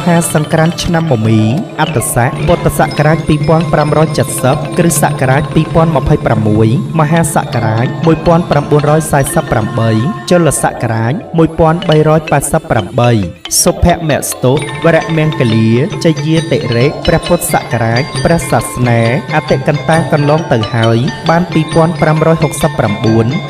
ហាសង្ក្រាន្តឆ្នាំមមីអត្តស័កពុទ្ធសករាជ2570គ្រិស្តសករាជ2026មហាសករាជ1948ចលសករាជ1388សុភមស្តុវរមង្គលាជយាតិរេកព្រះពុទ្ធសករាជព្រះសាសនាអតិកន្តាកន្លងទៅហើយបាន2569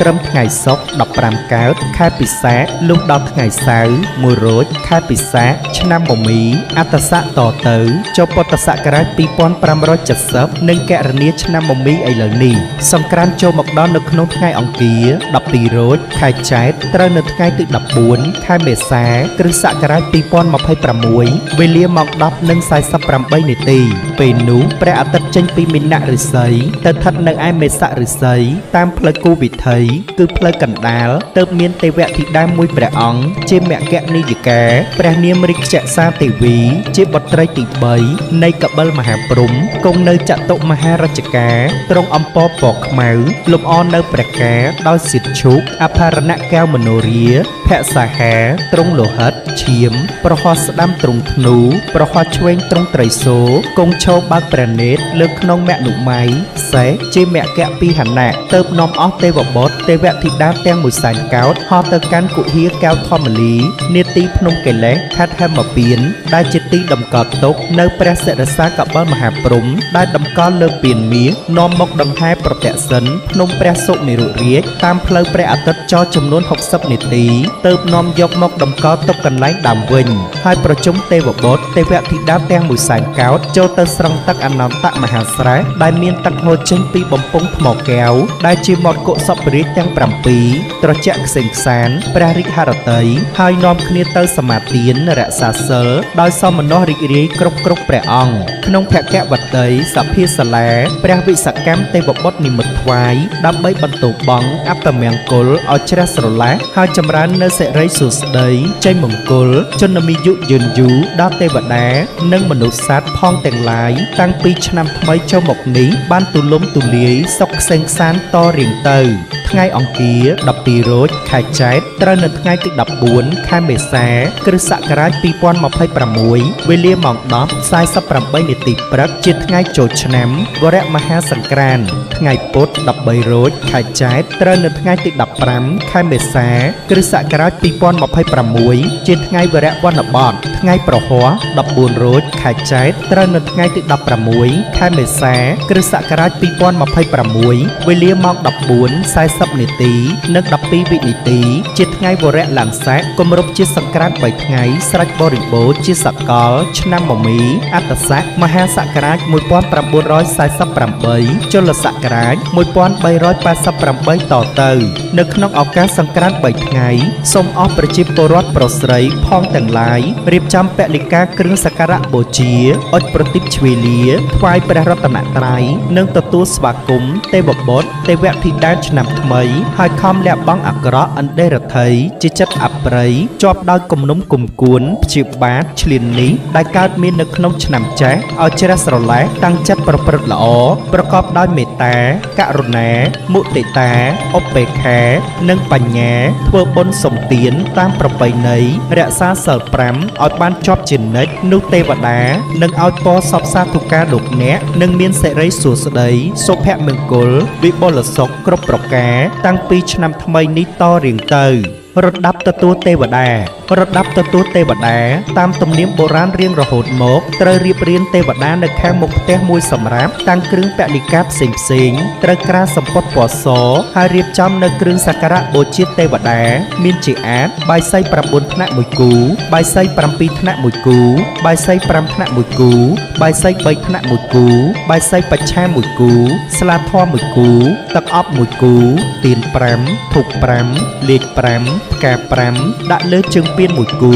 ត្រឹមថ្ងៃសុក្រ15កើតខែពិសាខលុះដល់ថ្ងៃសៅរ៍1រោចខែពិសាខឆ្នាំមមីអត្តស័កតទៅចូលពុទ្ធសករាជ2570និងកណនីឆ្នាំមមីឥឡូវនេះសង្ក្រាន្តចូលមកដល់នៅក្នុងថ្ងៃអង្គារ12រោចខែចែកត្រូវនៅថ្ងៃទី14ខែមេសាគ្រិស្តសករាជ2026វេលាម៉ោង 10:48 នាទីពេលនោះព្រះអាទិត្យចេញពីមីនៈឫស្សីទៅស្ថិតនៅឯមេសៈឫស្សីតាមផ្លូវគូវិថីគឺផ្លូវកណ្ដាលទើបមានទេវធីតាមួយព្រះអង្គជាមគ្គនាយិកាព្រះនាមរិក្ខសាទេវីជាបុត្រីទី3នៃកបិលមហាព្រហ្មគង់នៅចតុមហារជ្ជកាទ្រង់អំពរពណ៌ខ្មៅលម្អនៅព្រះការដោយសិទ្ធឈូកអភរណៈកែវមនោរាភក្សាហាទ្រង់លោហិតឈាមប្រហោះស្ដាំទ្រង់ធ្នូប្រហោះឆ្វេងទ្រង់ត្រីសូគង់ឈរបើកព្រះនេត្រលើក្នុងមនុម័យសេះជាមគ្គពីហណៈទើបនាំអស់ទេវបុត្រទេវធីតាទាំង100,000កោដហោះទៅកាន់គុហាកែវធម្មលីនាទីភ្នំកេលេសខេត្តហេមពៀនដែលជាទីតម្កល់ទុកនៅព្រះសិរសាកបិលមហាព្រហ្មដែលតម្កល់លើពៀនមាសនាំមកដង្ហែប្រទក្សិណភ្នំព្រះសុមេរុរាជតាមផ្លូវព្រះអាទិត្យចរចំនួន60នាទីទើបនាំយកមកតម្កល់ទុកកន្លែងដើមវិញហើយប្រជុំទេវបុត្រទេវធីតាទាំង100,000កោដចូលទៅស្រង់ទឹកអនន្តមហាស្រះដែលមានទឹកហូរចេញពីបំពង់ថ្មកែវដែលជាមាត់គុសពរាជទាំង7ត្រជាក់ក្សេងខ្សានព្រះរាជហឫទ័យហើយនាំគ្នាទៅសមាទានរក្សាសិលដោយសមនស្សរីករាយគ្រប់ព្រះអង្គក្នុងភគវតីសភាសាលាព្រះវិសកម្មទេវបុត្រនិមិត្តថ្វាយដើម្បីបន្ទោបង់អបមង្គលឲ្យជ្រះស្រឡះហើយចម្រើននៅសិរីសួស្តីជ័យមង្គលជនមីយុយឺនយូរដល់ទេវតានិងមនុស្សសត្វផងទាំងឡាយតាំងពីឆ្នាំថ្មីចូលមកនេះបានទូលំទូលាយសុខក្សេងខ្សានតរៀងទៅថ្ងៃអង្គារ12រោចខែចែកត្រូវនៅថ្ងៃទី14ខែមេសាគ្រិស្តសករាជ2026វេលាម៉ោង 10:48 នាទីព្រឹកជាថ្ងៃចូលឆ្នាំវរមហាសង្ក្រាន្តថ្ងៃពុធ13រោចខែចែកត្រូវនៅថ្ងៃទី15ខែមេសាគ្រិស្តសករាជ2026ជាថ្ងៃវរវ័នបតថ្ងៃប្រហ័ស14រោចខែចែកត្រូវនៅថ្ងៃទី16ខែមេសាគ្រិស្តសករាជ2026វេលាម៉ោង 14:40 នាទីនិង12 វិនាទីជាថ្ងៃវរៈឡើងស័កគម្រប់ជាសង្ក្រាន្ត3ថ្ងៃស្រេចបរិបូរណ៍ជាសកលឆ្នាំមមីអត្តស័កមហាសករាជ1948ចលសករាជ1388តទៅនៅក្នុងឱកាសសង្ក្រាន្ត3ថ្ងៃសូមអស់ប្រជាពលរដ្ឋប្រុសស្រីផងទាំងឡាយរៀបចំពលិកាគ្រឿងសក្ការៈបូជាអុជប្រទីបជ្វេលាថ្វាយព្រះរតនត្រ័យនិងទទួលស្វាគមន៍ទេវបុត្រទេវធីតាឆ្នាំថ្មីហើយខំលះបង់អាក្រក់អន្តេរដ្ឋីជាចិត្តអប្រិយជាប់ដោយគំនុំគុំគួនព្យាបាទឈ្លាននេះដែលកើតមាននៅក្នុងឆ្នាំចាស់ឲ្យជ្រះស្រឡះតាំងចិត្តប្រព្រឹត្តល្អប្រកបដោយមេត្តាករុណាមុទិតាឧបេក្ខានិងបញ្ញាធ្វើបុណ្យសុំទានតាមប្រពៃណីរក្សាសិល5ឲ្យបានជាប់ជានិច្ចនោះទេវតានឹងឲ្យពរសពសាធុការលោកអ្នកនឹងមានសិរីសួស្តីសុភមង្គលវិបុលសុខគ្រប់ប្រការតាំងពីឆ្នាំថ្មីនេះតរៀងទៅរដាប់ទទួលទេវតារដាប់ទទួលទេវតាតាមទំនៀមបុរាណរៀងរហូតមកត្រូវរៀបរៀងទេវតានៅខាងមុខផ្ទះមួយសម្រាប់តាំងគ្រឿងពលិកាផ្សេងត្រូវក្រាសម្ពុតពណ៌សហើយរៀបចំនៅគ្រឿងសក្ការៈបូជាទេវតាមានជាអាចបាយសី9ថ្នាក់មួយគូបាយសី7ថ្នាក់មួយគូបាយសី5ថ្នាក់មួយគូបាយសី3ថ្នាក់មួយគូបាយសីបច្ឆាមួយគូស្លាធម៌មួយគូទឹកអប់មួយគូទៀន5ធូប5លេខ5ផ្កា5ដាក់លើជើងពៀនមួយគូ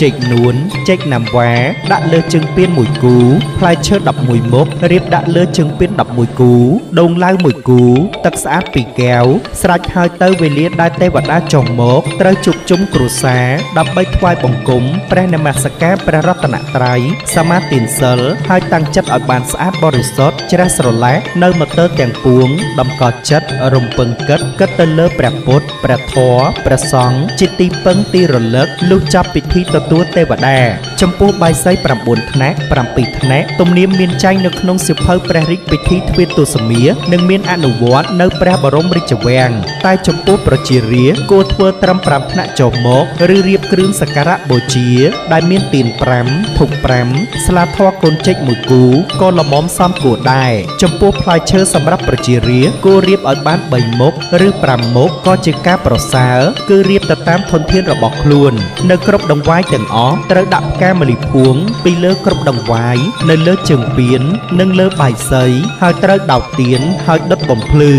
ចេកនួនចេកណាំវ៉ាដាក់លើជើងពៀនមួយគូផ្លែឈើ11មុខរៀបដាក់លើជើងពៀន11គូដូងឡាវមួយគូទឹកស្អាត2កែវស្រេចហើយទៅវេលាដែលទេវតាចុះមកត្រូវជួបជុំគ្រួសារដើម្បីថ្វាយបង្គំព្រះនមស្ការព្រះរតនត្រ័យសមាទានសិលហើយតាំងចិត្តឲ្យបានស្អាតបរិសុទ្ធជ្រះស្រឡះនៅមទ័លទាំងពួងតម្កល់ចិត្តរំពឹងគិតទៅលើព្រះពុទ្ធព្រះធម៌ព្រះសង្ឃជាទីពឹងទីរលឹក លុះចាប់ពិធីទទួលទេវតាចំពោះបាយសី9ថ្នាក់7ថ្នាក់ទំនៀមមានចែងនៅក្នុងសៀវភៅព្រះរាជពិធីទ្វារទសមានិងមានអនុវត្តនៅព្រះបរមរាជវាំងតែចំពោះប្រជារាស្ត្រគួរធ្វើត្រឹម5ថ្នាក់ចុះមកឬរៀបគ្រឿងសក្ការៈបូជាដែលមានទៀន5ធូប5ស្លាធម៌កូនចេក1គូក៏ល្មមសមគួរដែរចំពោះផ្លែឈើសម្រាប់ប្រជារាស្ត្រគួររៀបឲ្យបាន3មុខឬ5មុខក៏ជាការប្រសើរគឺរៀបទៅតាមធនធានរបស់ខ្លួននៅគ្រប់ដង្វាយទាំងអស់ត្រូវដាក់ផ្កាម្លិភួងពីលើគ្រប់ដង្វាយនៅលើជើងពាននិងលើបាយសីហើយត្រូវដោតទៀនហើយដុតបំភ្លឺ